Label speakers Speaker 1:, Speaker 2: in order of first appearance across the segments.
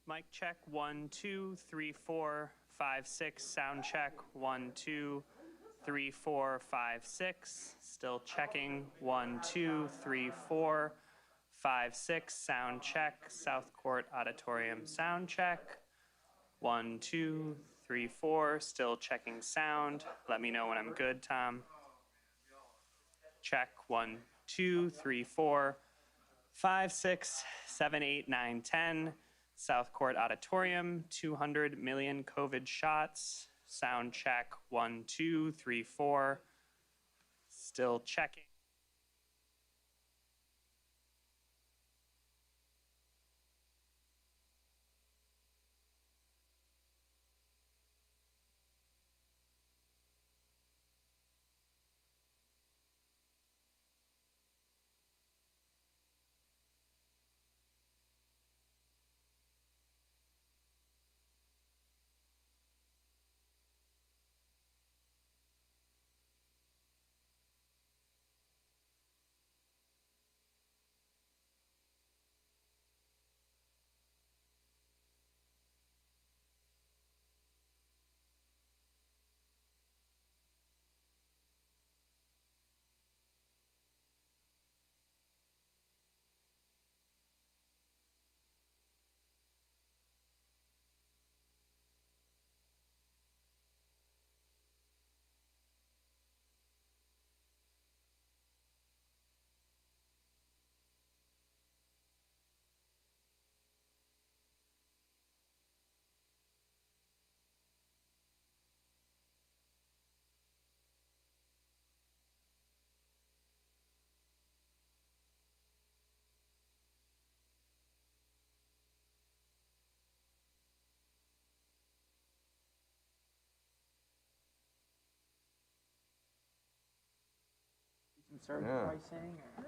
Speaker 1: Mic check, 1, 2, 3, 4, 5, 6. Sound check, 1, 2, 3, 4, 5, 6. Still checking, 1, 2, 3, 4, 5, 6. Sound check, South Court Auditorium sound check. 1, 2, 3, 4. Still checking sound. Let me know when I'm good, Tom. Check, 1, 2, 3, 4, 5, 6, 7, 8, 9, 10. South Court Auditorium, 200 million COVID shots. Sound check, 1, 2, 3, 4. Still checking.
Speaker 2: Conservative
Speaker 3: pricing?
Speaker 2: Or?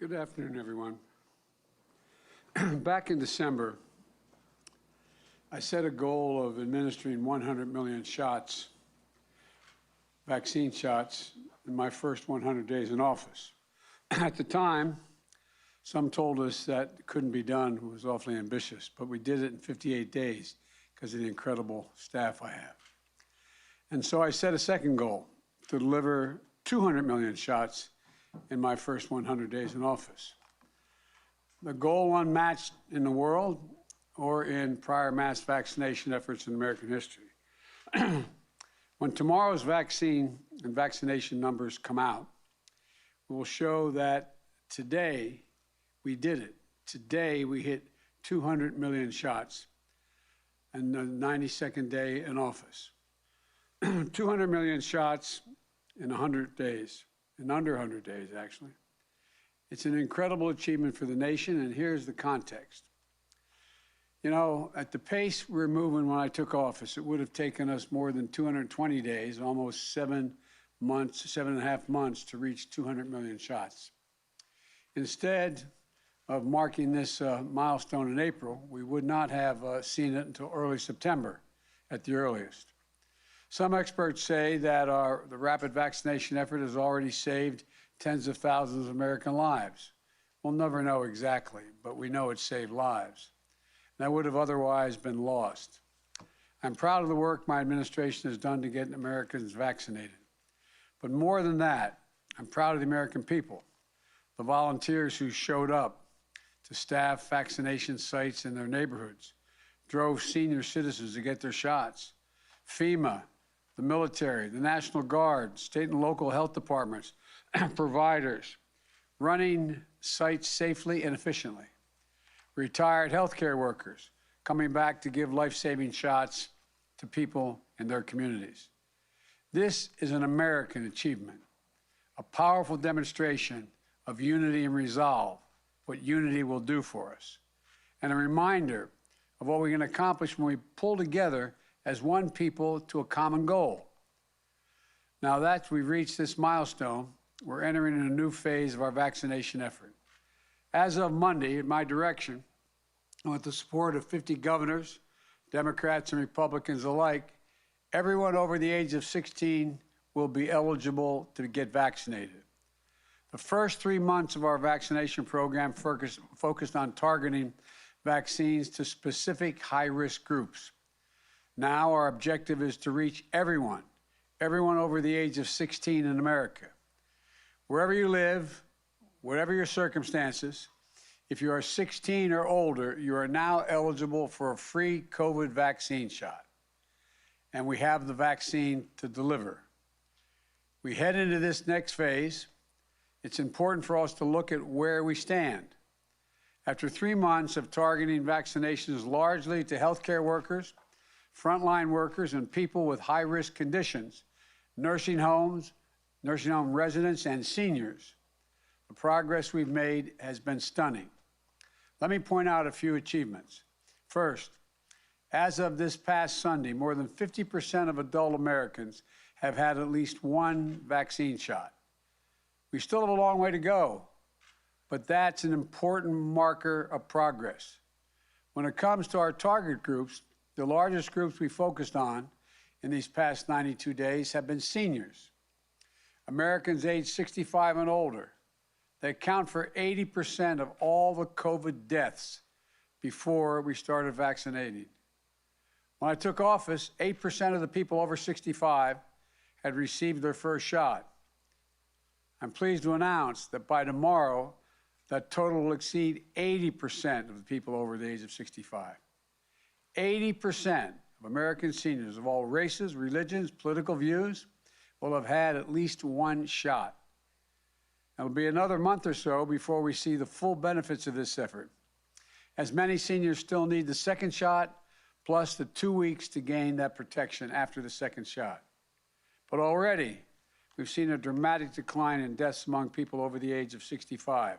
Speaker 2: Good afternoon, everyone. Back in December, I set a goal of administering 100 million shots, vaccine shots, in my first 100 days in office. At the time, some told us that couldn't be done, it was awfully ambitious, but we did it in 58 days because of the incredible staff I have. And so I set a second goal, to deliver 200 million shots in my first 100 days in office. The goal unmatched in the world or in prior mass vaccination efforts in American history. When tomorrow's vaccine and vaccination numbers come out, we will show that today we did it. Today we hit 200 million shots in the 92nd day in office. 200 million shots in 100 days, in under 100 days, actually. It's an incredible achievement for the nation, and here's the context. You know, at the pace we're moving when I took office, it would have taken us more than 220 days, almost 7 months, 7.5 months to reach 200 million shots. Instead of marking this milestone in April, we would not have seen it until early September at the earliest. Some experts say that the rapid vaccination effort has already saved tens of thousands of American lives. We'll never know exactly, but we know it saved lives that would have otherwise been lost. I'm proud of the work my administration has done to get Americans vaccinated. But more than that, I'm proud of the American people, the volunteers who showed up to staff vaccination sites in their neighborhoods, drove senior citizens to get their shots, FEMA, the military, the National Guard, state and local health departments, providers, running sites safely and efficiently, retired healthcare workers coming back to give life-saving shots to people in their communities. This is an American achievement, a powerful demonstration of unity and resolve, what unity will do for us, and a reminder of what we can accomplish when we pull together as one people to a common goal. Now that we've reached this milestone, we're entering a new phase of our vaccination effort. As of Monday, in my direction, and with the support of 50 governors, Democrats and Republicans alike, everyone over the age of 16 will be eligible to get vaccinated. The first 3 months of our vaccination program focused on targeting vaccines to specific high-risk groups. Now our objective is to reach everyone over the age of 16 in America. Wherever you live, whatever your circumstances, if you are 16 or older, you are now eligible for a free COVID vaccine shot. And we have the vaccine to deliver. We head into this next phase. It's important for us to look at where we stand. After 3 months of targeting vaccinations largely to healthcare workers, frontline workers, and people with high-risk conditions, nursing home residents, and seniors, the progress we've made has been stunning. Let me point out a few achievements. First, as of this past Sunday, more than 50% of adult Americans have had at least one vaccine shot. We still have a long way to go, but that's an important marker of progress. When it comes to our target groups, the largest groups we focused on in these past 92 days have been seniors. Americans aged 65 and older. They account for 80% of all the COVID deaths before we started vaccinating. When I took office, 8% of the people over 65 had received their first shot. I'm pleased to announce that by tomorrow, that total will exceed 80% of the people over the age of 65. 80% of American seniors of all races, religions, political views will have had at least one shot. It'll be another month or so before we see the full benefits of this effort, as many seniors still need the second shot, plus the 2 weeks to gain that protection after the second shot. But already, we've seen a dramatic decline in deaths among people over the age of 65,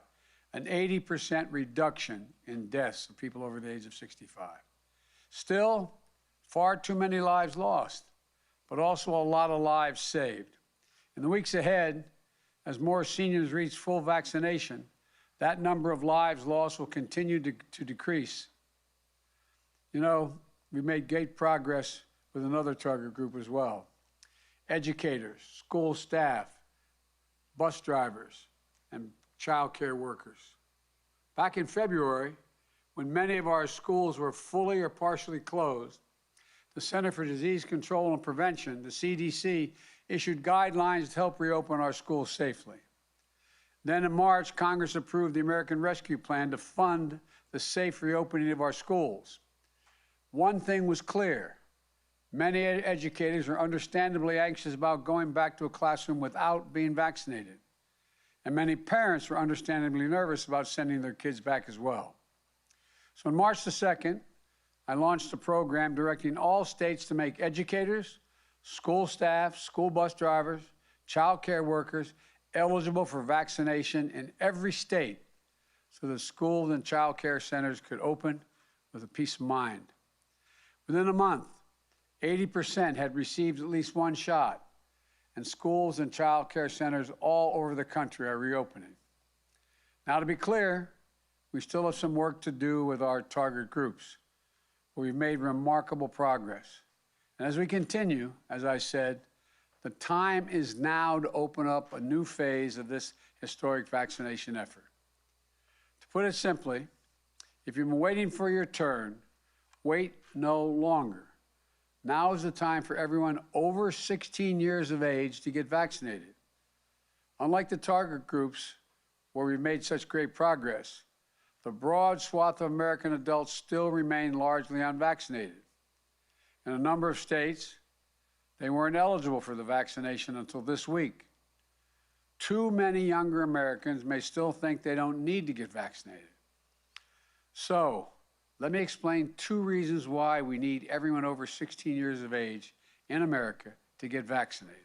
Speaker 2: an 80% reduction in deaths of people over the age of 65. Still, far too many lives lost, but also a lot of lives saved. In the weeks ahead, as more seniors reach full vaccination, that number of lives lost will continue to decrease. You know, we made great progress with another target group as well. Educators, school staff, bus drivers, and child care workers. Back in February, when many of our schools were fully or partially closed, the Center for Disease Control and Prevention, the CDC, issued guidelines to help reopen our schools safely. Then in March, Congress approved the American Rescue Plan to fund the safe reopening of our schools. One thing was clear. Many educators are understandably anxious about going back to a classroom without being vaccinated. And many parents were understandably nervous about sending their kids back as well. So on March the 2nd, I launched a program directing all states to make educators, school staff, school bus drivers, child care workers eligible for vaccination in every state so that schools and child care centers could open with a peace of mind. Within a month, 80% had received at least one shot, and schools and child care centers all over the country are reopening. Now, to be clear, we still have some work to do with our target groups, but we've made remarkable progress. And as we continue, as I said, the time is now to open up a new phase of this historic vaccination effort. To put it simply, if you've been waiting for your turn, wait no longer. Now is the time for everyone over 16 years of age to get vaccinated. Unlike the target groups, where we've made such great progress, the broad swath of American adults still remain largely unvaccinated. In a number of states, they weren't eligible for the vaccination until this week. Too many younger Americans may still think they don't need to get vaccinated. So, let me explain 2 reasons why we need everyone over 16 years of age in America to get vaccinated,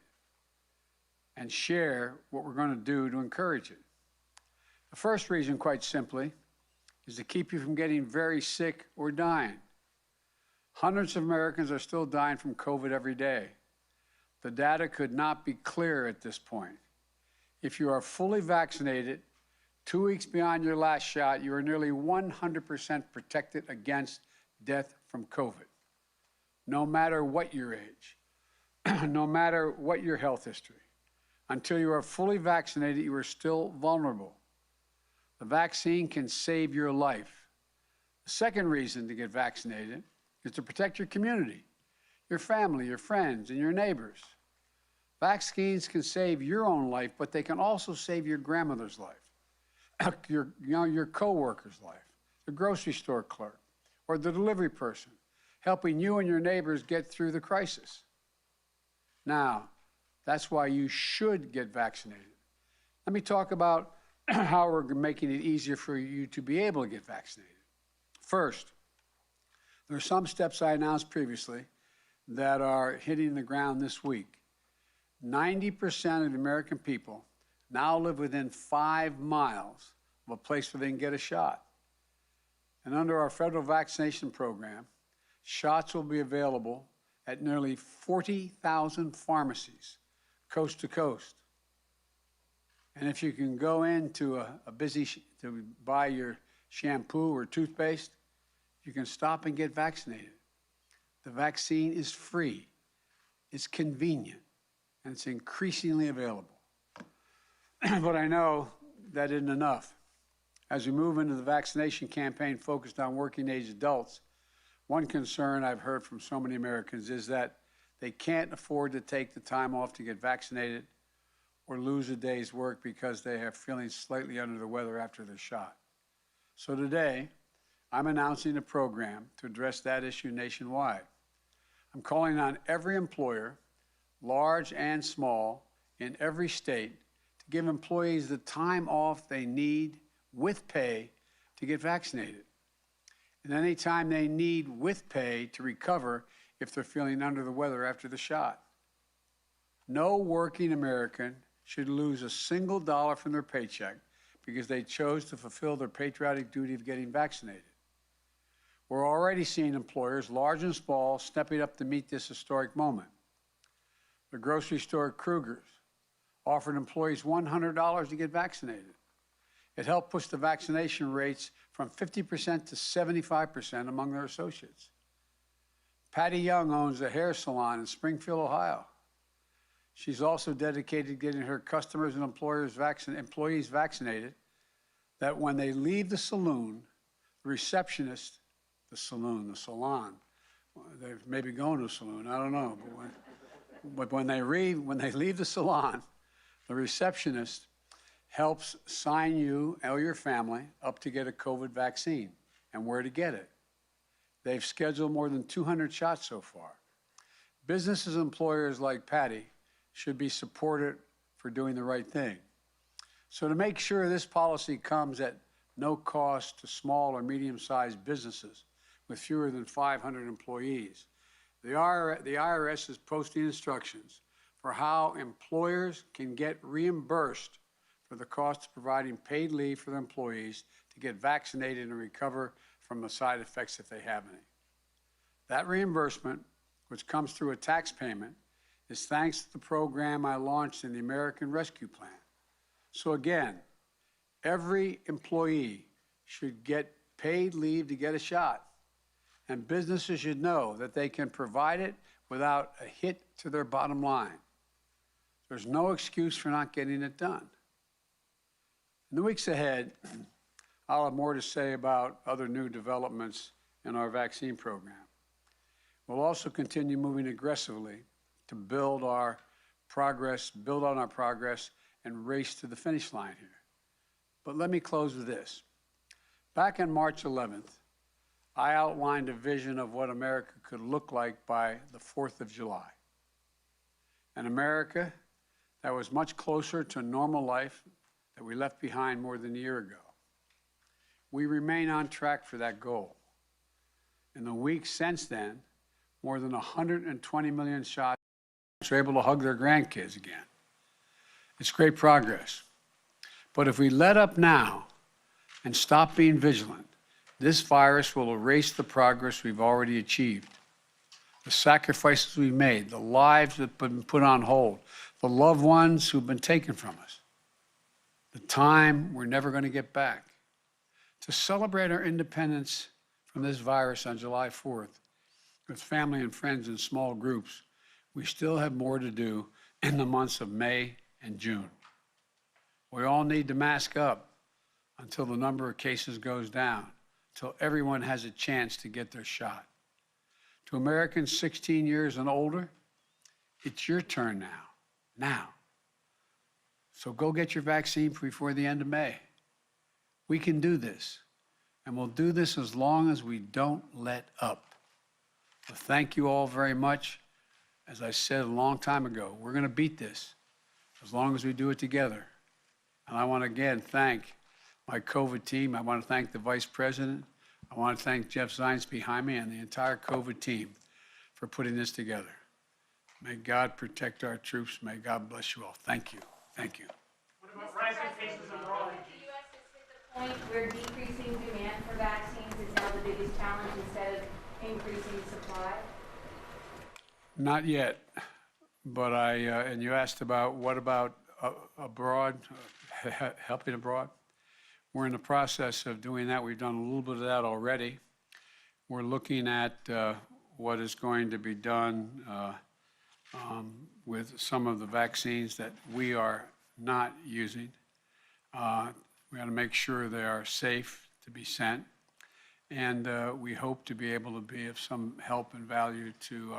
Speaker 2: and share what we're going to do to encourage it. The first reason, quite simply, is to keep you from getting very sick or dying. Hundreds of Americans are still dying from COVID every day. The data could not be clearer at this point. If you are fully vaccinated, 2 weeks beyond your last shot, you are nearly 100% protected against death from COVID, no matter what your age, no matter what your health history. Until you are fully vaccinated, you are still vulnerable. The vaccine can save your life. The second reason to get vaccinated is to protect your community, your family, your friends, and your neighbors. Vaccines can save your own life, but they can also save your grandmother's life, your coworker's life, the grocery store clerk, or the delivery person, helping you and your neighbors get through the crisis. Now, that's why you should get vaccinated. Let me talk about how we're making it easier for you to be able to get vaccinated. First, there are some steps I announced previously that are hitting the ground this week. 90% of the American people now live within 5 miles of a place where they can get a shot. And under our federal vaccination program, shots will be available at nearly 40,000 pharmacies, coast to coast. And if you can go into to buy your shampoo or toothpaste, you can stop and get vaccinated. The vaccine is free, it's convenient, and it's increasingly available. But I know that isn't enough. As we move into the vaccination campaign focused on working-age adults, one concern I've heard from so many Americans is that they can't afford to take the time off to get vaccinated or lose a day's work because they are feeling slightly under the weather after their shot. So today, I'm announcing a program to address that issue nationwide. I'm calling on every employer, large and small, in every state to give employees the time off they need with pay to get vaccinated, and any time they need with pay to recover if they're feeling under the weather after the shot. No working American should lose a single dollar from their paycheck because they chose to fulfill their patriotic duty of getting vaccinated. We're already seeing employers, large and small, stepping up to meet this historic moment. The grocery store Kruger's offered employees $100 to get vaccinated. It helped push the vaccination rates from 50% to 75% among their associates. Patty Young owns a hair salon in Springfield, Ohio. She's also dedicated to getting her customers and employees vaccinated, that when they leave the salon, the receptionist, the salon, they may be going to a saloon, I don't know, but when they leave the salon, the receptionist helps sign you or your family up to get a COVID vaccine and where to get it. They've scheduled more than 200 shots so far. Businesses and employers like Patty should be supported for doing the right thing. So to make sure this policy comes at no cost to small or medium-sized businesses with fewer than 500 employees, the IRS is posting instructions for how employers can get reimbursed for the cost of providing paid leave for their employees to get vaccinated and recover from the side effects if they have any. That reimbursement, which comes through a tax payment, is thanks to the program I launched in the American Rescue Plan. So again, every employee should get paid leave to get a shot, and businesses should know that they can provide it without a hit to their bottom line. There's no excuse for not getting it done. In the weeks ahead, I'll have more to say about other new developments in our vaccine program. We'll also continue moving aggressively to build on our progress, and race to the finish line here. But let me close with this. Back on March 11th, I outlined a vision of what America could look like by the 4th of July. An America that was much closer to normal life that we left behind more than a year ago. We remain on track for that goal. In the weeks since then, more than 120 million shots are able to hug their grandkids again. It's great progress. But if we let up now and stop being vigilant, this virus will erase the progress we've already achieved. The sacrifices we've made, the lives that have been put on hold, the loved ones who've been taken from us, the time we're never going to get back. To celebrate our independence from this virus on July 4th, with family and friends in small groups, we still have more to do in the months of May and June. We all need to mask up until the number of cases goes down, until everyone has a chance to get their shot. To Americans 16 years and older, it's your turn now. So go get your vaccine before the end of May. We can do this, and we'll do this as long as we don't let up. So thank you all very much. As I said a long time ago, we're going to beat this as long as we do it together. And I want to again thank my COVID team. I want to thank the Vice President. I want to thank Jeff Zients behind me and the entire COVID team for putting this together. May God protect our troops. May God bless you all. Thank you. Thank you.
Speaker 3: What about rising cases abroad? The U.S. has hit the point where decreasing demand for vaccines is now the biggest challenge instead of increasing supply?
Speaker 2: Not yet, but and you asked about what about abroad, helping abroad? We're in the process of doing that. We've done a little bit of that already. We're looking at what is going to be done with some of the vaccines that we are not using. We got to make sure they are safe to be sent. And we hope to be able to be of some help and value to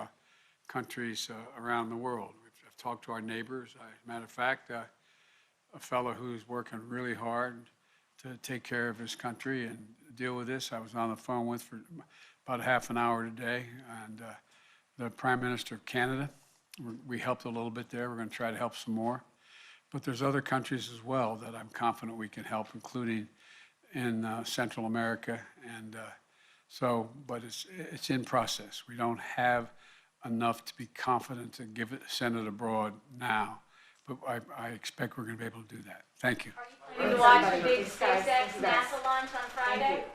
Speaker 2: countries around the world. We've talked to our neighbors. As a matter of fact, a fellow who's working really hard to take care of his country and deal with this, I was on the phone with for about half an hour today, and the Prime Minister of Canada, we helped a little bit there. We're going to try to help some more. But there's other countries as well that I'm confident we can help, including in Central America. And but it's in process. We don't have enough to be confident to send it abroad now. But I expect we're going to be able to do that. Thank you.
Speaker 3: Are you planning to watch the big SpaceX NASA launch on Friday?